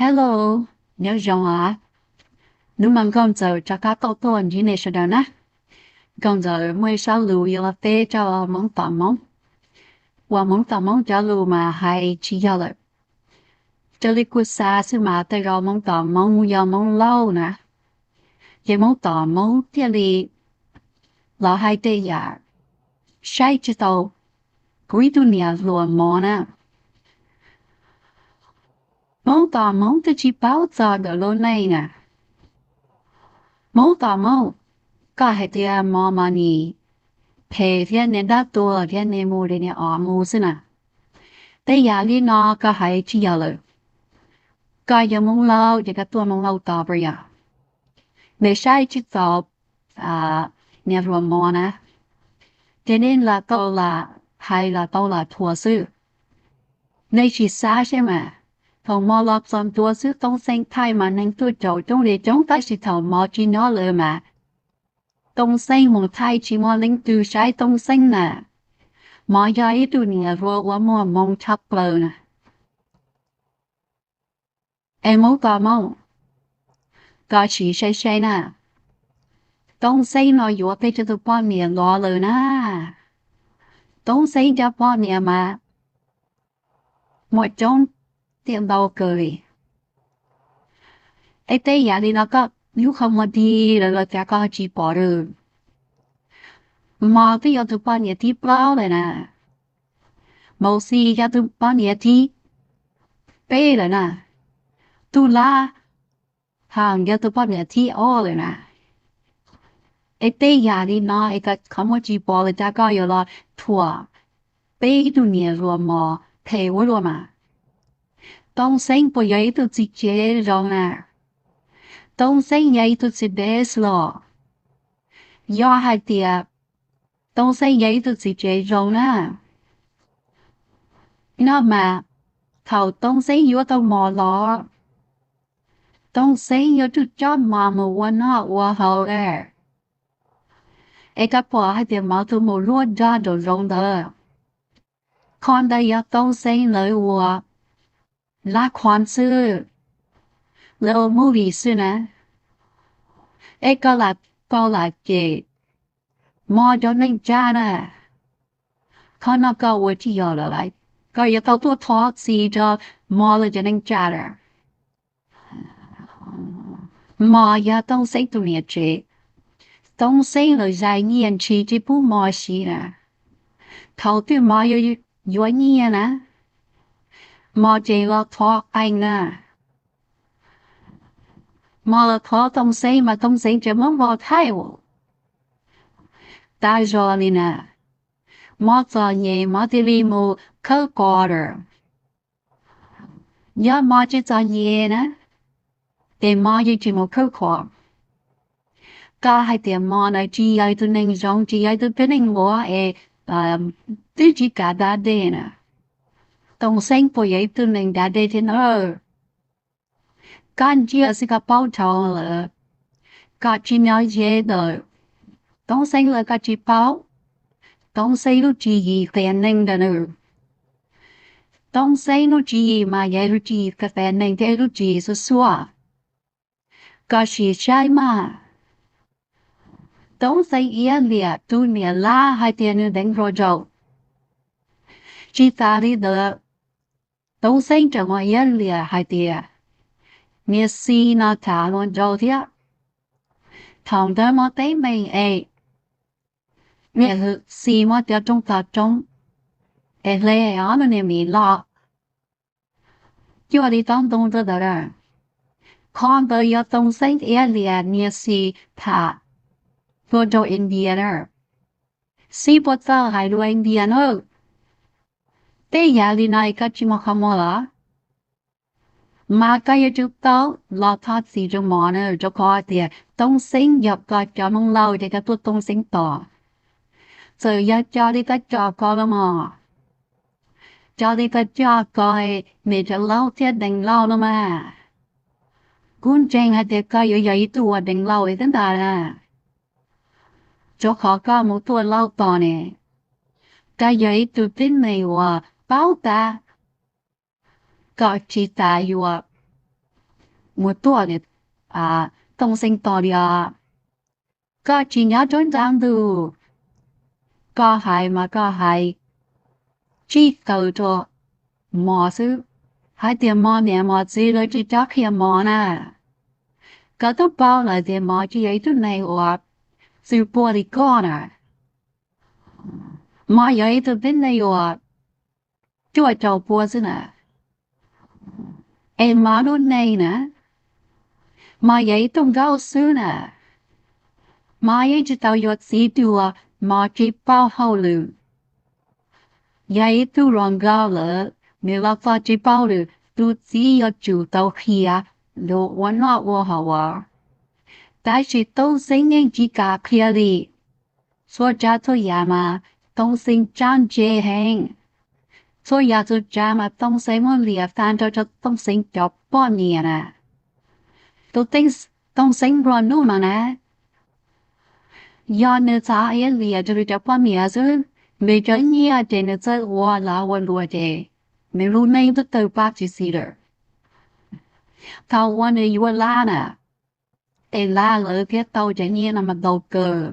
Hello, nhớ rong à? Nếu mà con giờ cho các câu tuần như này sẽ đâu nè. Con giờ mới sao lù yêu là phê cho mong tỏ mong. Và mong tỏ mong cho lù mà hay chỉ cho lợi. Cho lý quốc xa sư mà tay rồi mong tỏ mong yêu mong lâu nè. Vậy mong tỏ mong thì lì là hai tê giả. Sai chứ tàu. Quý tu nhà lùa mò nè. Mong tỏ mong thì chỉ báo giờ được lâu này nè. Mong tỏ mong. Có hai tê mò mà nì. Phê thiên nên đã tua thiên nên mù đến ở mù xin à. Tế giả lý nó có hay chỉ giờ lợi. Có giờ mong lâu thì các tua mong lâu tỏ bởi à. Để sai chứ tỏ nhà rùa mò nè. Thế nên là câu là hay là câu là thua sư. Nên chỉ xa xe mà. Thằng mò lọc xong thua sư tông sinh thay mà nên tôi trâu trong để chống ta chỉ thằng mò chỉ nó lợi mà. Tông sinh một thay chỉ mò linh từ sai tông sinh nè. Mò giờ ít tu nhà rùa quá mò mong chấp lờ nè. Em muốn tò mong. Có chỉ say nè. Tông sinh nó dùa phê cho tụi bọn nè lo lờ nè. Tông sinh cho bọn nè mà. Một trong tiền đầu cười. Ê tế giả đi nó có. Nếu không mà đi là chả có chỉ bỏ được. Mà thì tụi bọn nè thì bao rồi nè. Màu xì cho tụi bọn nè thì bê rồi nè. Tu la. Hàng cho tụi bọn nè thì ô rồi nè. Ê tế giả đi nó không có chỉ bỏ là chả có yếu là thua. Bê tụi nè rồi mà thề vô rồi mà. Tông sinh bởi vậy tụi chị chế rồi nè. Tông sinh vậy tụi chị bế lo. Do hai tiệp. Tông sinh vậy tụi chị chế rồi nè. Nó mà. Thầu tông sinh vô tông mò lo. Tông sinh vô tụi cho mà vô nó vô hầu ế. Ê các bỏ hai tiệp máu tụi mù luôn ra đồ rộng đó. Con đây vô tông sinh lời vô. Là khoan sư. Little movie sư nè. Ê có là kì. Mò cho nên cha nè. Con nó có vô chi vô là lại. Có yếu tao tu thoát xì cho mò là cho nên cha nè. Mò ya tông sinh tu nè chị. Tông sinh là dài nhiên chỉ bú mò xì nè. Thầu tu mò yếu nhiên nè. Mò chị là thoát anh nè. Mò là thoát tông sinh mà tông sinh chỉ mong vào thay vô. Ta rồi nè. Mò cho nhẹ mò thì đi mù khâu quarter. Nhớ mò chỉ cho nhẹ nè. Để mò chỉ mù khâu quarter. Cả hai tiệm mò này chỉ ai tu nên giống chỉ ai tu bên nên mua tự chỉ cả đã đê nè. Tổng sinh của ấy tu nên đã đê thế nó. Cả chỉ là cái bao thầu là. Cả chỉ nói dễ đời. Tổng sinh là cả chỉ bao. Tổng sinh lúc chỉ phèn nên đã nữa. Tổng sinh lúc chỉ mà vậy lúc chỉ phèn nên thế lúc chỉ số xóa. Cả chỉ trái mà. Tổng sinh yên liệt tu nè la hai tiền nữa đánh rồi dầu. Chỉ ta đi được. Tổng sinh cho mọi yên liệt hai tiền. Nè xì nó thả luôn dầu thiệt. Thằng đó mà thấy mình nè xì mà tiêu trong ta trong. Lê nó nè mình lo. Chứ đi tổng tổng đó đó. Con tới yếu tổng sinh yên liệt nè xì thả. Vô cho Indiana. Xì bột tao hai đuôi Indiana. Tế giả đi này cả chỉ mà không là. Mà cái yêu chụp tao là thoát gì cho mỏ nữa cho coi thì tông sinh nhập cái cho mong lâu thì cái tôi tông sinh tỏ. Rồi giờ cho đi cái cho coi đó mà. Cho đi cái cho coi mẹ cho lâu thì đánh lâu đó mà. Cũng chẳng hay thì cái yêu vậy tôi đánh lâu ấy thế nào là. Cho khó có một tôi lâu tỏ nè. Cái vậy tôi tin màyว่า báo ta. Có chỉ ta yêu một tuổi tông sinh to đi có chỉ nhớ trốn giang đủ có hại mà có hại chỉ cầu cho mò sư hai tiền mò nè mò gì rồi chỉ chắc khi mò nè có tốt bao là tiền mò chỉ ấy chút này hoặc sự bùa đi con mò ấy chút bên này hoặc chúa trâu bùa sư nè em mò đốt này nè mò ấy tung gạo sư nè mò ấy chỉ tao yết xí đùa mò chỉ bao hậu lử ấy tu rong gạo lợ nếu là phát chỉ bao lử tu chỉ yết chủ tao khía đồวันนอกวัวหัว但是都是人自家开的，所家做呀嘛，东西长结很，所以做家嘛东西我连翻到这东西叫半年了，都等东西不弄嘛呢，要那啥也连就是这半年是，没这年真的在我拉我落的，没路那都都把就是了，他我那有拉呢。ê la lỡ thiết tàu chạy nhiên là mặt đầu cờ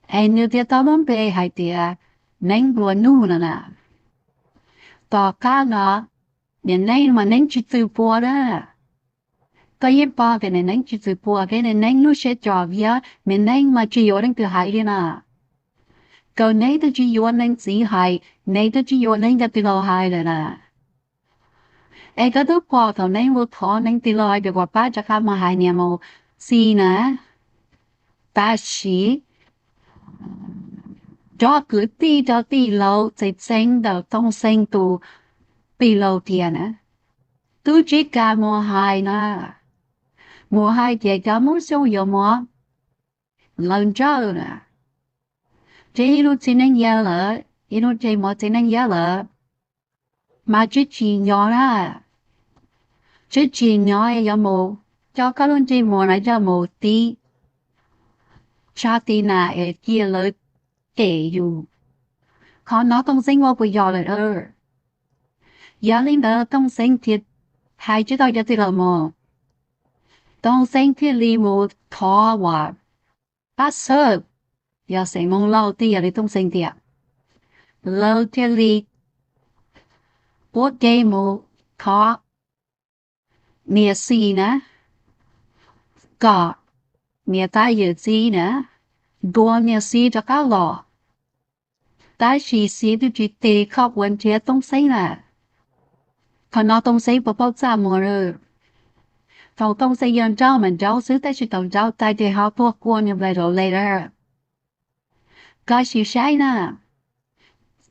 ê nếu thiết tàu bấm bê hay tìa nén bùa nu nè tỏ cá nó miền nén mà nén chỉ từ bùa đó có yên ba cái này nén chỉ từ bùa cái này nén nó sẽ trò vía miền nén mà chỉ có đến từ hải đi nè cầu nén tôi chỉ có nén chỉ hải nén tôi chỉ có nén từ lâu hải rồi nè ê cái đó qua thầu nén vô thọ nén từ lâu hải được qua ba chắc mà hải nhà mồ xì nè ta xí cho cứ đi cho đi lâu thì sinh đầu tông sinh tù bị lâu tiền á tôi chỉ cả mùa hai thì cả muốn sống nhiều mùa lần trâu nè chỉ lúc chỉ nên nhớ lỡ lúc chỉ một chỉ nên nhớ lỡ mà chỉ nhỏ ra chỉ nhỏ là mù cho các luôn chỉ mùa này cho mù tí cha tí nà kia lỡ để dù khó nó tông sinh vô bây giờ rồi giờ lên đó tông sinh thiệt hai chữ tao cho thì là mồ tông sinh thiệt li mù khó hòa bát sơ giờ sinh mong lâu thì giờ đi tông sinh thiệt lâu thiệt li bố gây mù khó mía xì nè gọ mía tai dự gì nè đua mía xì cho cá lò tai xì thì chỉ tê khóc vấn thiệt tông sinh nè còn nó tông sinh bao giờ mùa rồi phòng tông xây dựng cho mình cháu xứ tới sự tổng cháu tại thì họ thuộc quân như vậy rồi later có sự sai nè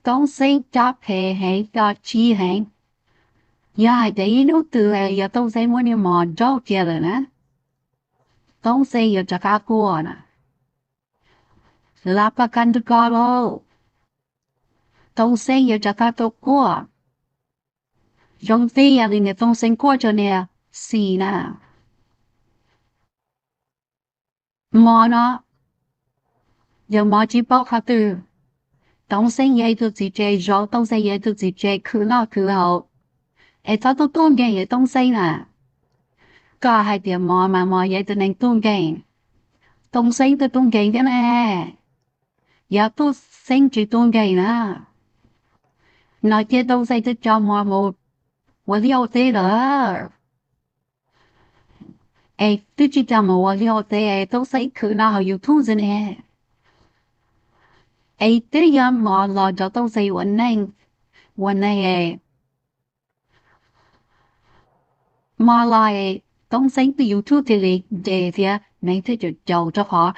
tông xây cho hệ hệ cho chi hệ ya để nó từ hệ ya tông xây muốn như mòn cháu kia rồi nè tông xây cho cả quân nè là bà căn được có đâu tông xây cho cả tổ quân trong khi ya thì tông xây quân cho nè xì nè mò nó giờ mò chỉ bảo khá từ tông sinh vậy tôi chỉ chơi rõ tông sinh vậy tôi chỉ chơi cứ lo cứ hậu ấy tao tôi tuôn cái vậy tông sinh à có hai điểm mò vậy tôi nên tuôn cái tông sinh tôi tuôn cái thế này giờ tôi sinh chỉ tuôn cái nè nói chuyện tông sinh tôi cho mò một liều thế đó ấy tôi chỉ cho một liều thế tông sinh cứ lo hậu YouTube rồi nè ấy tôi giờ mò lo cho tông sinhวันnày mà lại tông sinh từ YouTube thì để thì mấy thứ giàu cho họ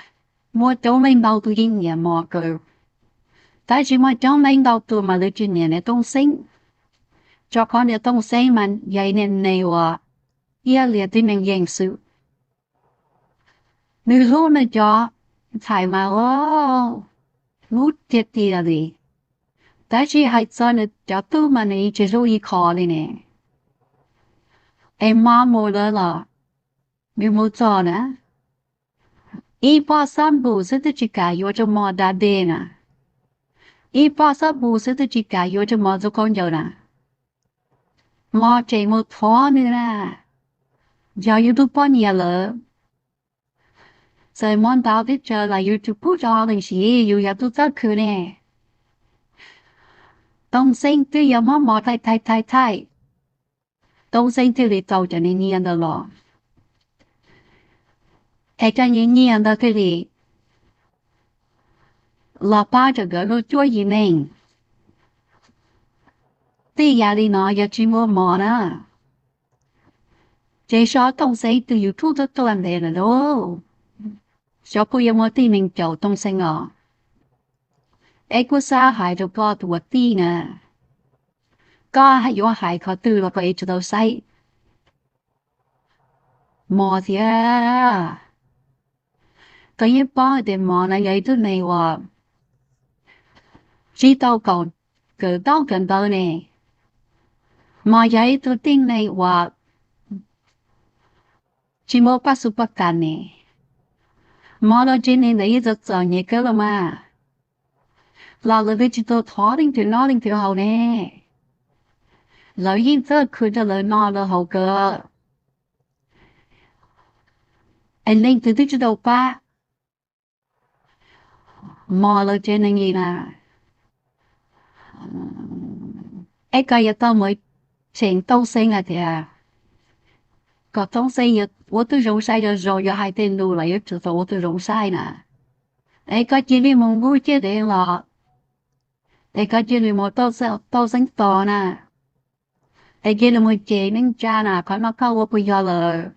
mua chỗ mình đầu tư kinh nghiệm mà cơ tại chỉ mà chỗ mình đầu tư mà lấy kinh nghiệm này tông sinh cho con này tông sinh mà vậy nên này và ia liệt thì mình nhận sự nếu luôn là cho phải mà lút thiệt thì là gì tại chỉ hay cho nên cho tu mà này chỉ rồi khó này em mà mua là mình mua cho nè ý bảo sản bù sẽ tự chỉ cả yêu cho mua đa đê nè ý bảo sản bù sẽ tự chỉ cả yêu cho mua cho con dâu nè mua chạy mua thó nữa nè giờ YouTube bao nhiêu lỡ giờ món tao biết chờ là YouTube bút cho mình chỉ YouTube rất cứ nè đông sinh tư giờ món mò thay đông sinh tư thì tàu cho nên nhiên đó lo ai cho nên nhiên đó cái gì là ba cho gỡ nó chúa gì mình tí giờ đi nó giờ chỉ mua mò nữa chế sao đông sinh từ YouTube rất toàn đề là đâu sao bây giờ mà tí mình chậu đông sinh à ai cũng xa hại cho con tuổi tí nè có hay có hại khó từ là phải cho đâu say mò thì à có những bao để mò này vậy tôi nàyว่าchỉ tao còn cỡ tao cần tao nè mò vậy tôi tin nàyว่าchỉ mua bắt số bắt cả nè mò đó trên này lấy rất sợ nhẹ cơ là mà là lấy chỉ tôi tháo đi từ nó đi từ hậu nè lấy hiện giờ cứ cho lấy nó là hậu cơ anh lên từ từ đầu ba mò lên trên này gì nè ấy cái tao mới chuyện tao sinh à thì à có东西也我都用晒的时候，也还得努了，也知道我都用晒呢。哎，个这里蒙古这里了，哎，个这里莫到生多呢，哎，这里莫这能家呢，看那看我不要了，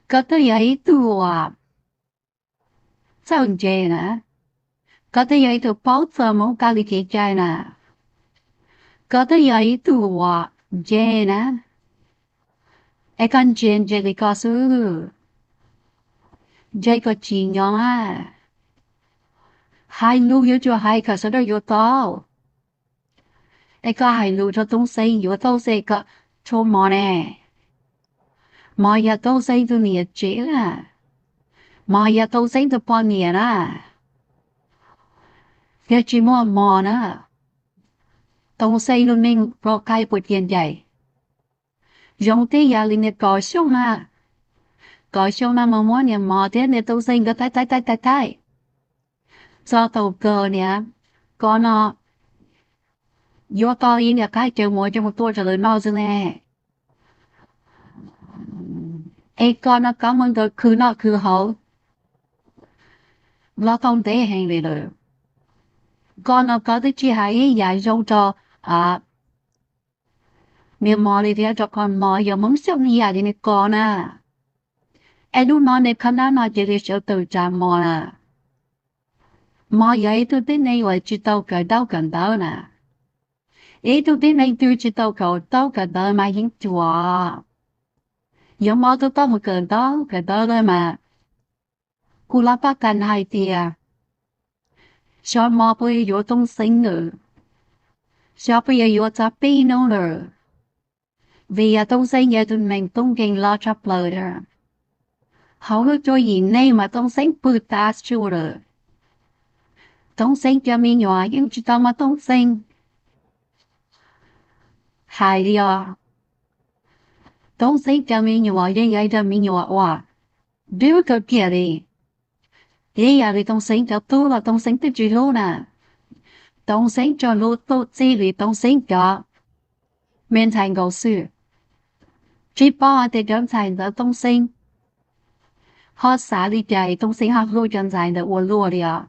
个都有一度啊，造这呢，个都有一度包子蒙咖喱这家呢，个都有一度啊，这呢，哎，看这里告诉，这个金阳啊。hai lu yếu cho hai cả số đó yếu tao ai có hai lu cho tung xây yếu tao xây cả cho mò nè mò ya tao xây tu nhiệt chế à mò ya tao xây tu bao nhiêu à ya chỉ mò nè tao xây luôn mình pro kai bột tiền dày dùng thế ya linh cò xong mà mò nè mò thế nè tao xây cái tai do tàu cờ nè có nó yếu tao yên nè cái chơi mồi cho một tua trả lời nó rồi nè ai con nó có mong được cứ nó cứ hậu lo không thể hành về được con nó có cái chi hay dạy dỗ cho à nếu mà đi theo cho con mà giờ muốn sống như vậy thì con à ai lúc nó này khả năng nó chỉ để sợ tự trả mà vậy tôi tin này là chỉ tao cái đau cần đau nè ấy tôi tin này tôi chỉ tao cầu đau cần đau mà hiện chùa giờ mà tôi tao một cái đau thôi mà cú la bắt cần hai tia sao mà bây giờ tung sinh nữa sao bây giờ ta bị nó nữa vì tung sinh giờ tụi mình tung kinh lo chấp lời rồi hầu hết cho gì này mà tung sinh bự ta chưa rồi tung sinh cho mình nhỏ nhưng chỉ tao mà tung sinh hại đi à tung sinh cho mình nhỏ nhưng vậy cho mình nhỏ quá biểu cái kia đi vậy à thì tung sinh cho tôi là tung sinh tới chỉ luôn nè tung sinh cho lúa tốt gì thì tung sinh cho mình thành cầu sư chỉ bỏ thì trở thành là tung sinh họ xả đi chạy tung sinh họ lui chân dài được uốn lùa đi à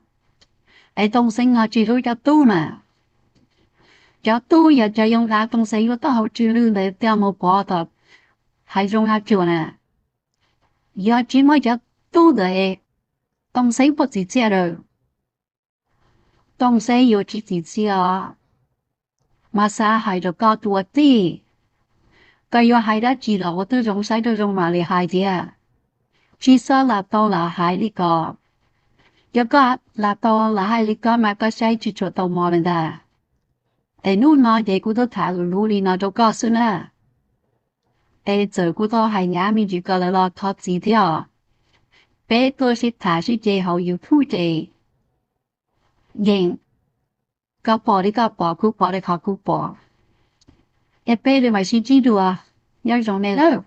ai tung sinh họ chỉ lui cho tu mà cho tu giờ cho用它tung sinh có tao chỉ lui để theo một bỏ tập hay dùng它做呢giờ chỉ mới cho tu để tung sinh不直接的tung sinh有直接啊mà xa hay được cao tuổi đi cái yêu hay đã chỉ là我都用晒都用mà嚟害啲chỉ sợ là tao là hại đi có giờ có là tao là hại đi có mà có sai chỉ cho tao mò lên đó ai nu nói đểกู都thả lũ đi nó đâu có xin à ai giờกู都hay nhà mình chỉ có là lo thoát gì thế à bé tôi sẽ thả sẽ chơi hậu yêu thu chơi nhưng có bỏ đi có bỏ cứ bỏ đi khó cứ bỏ ai bé thì mày xin chỉ đùa nhớ giống này đâu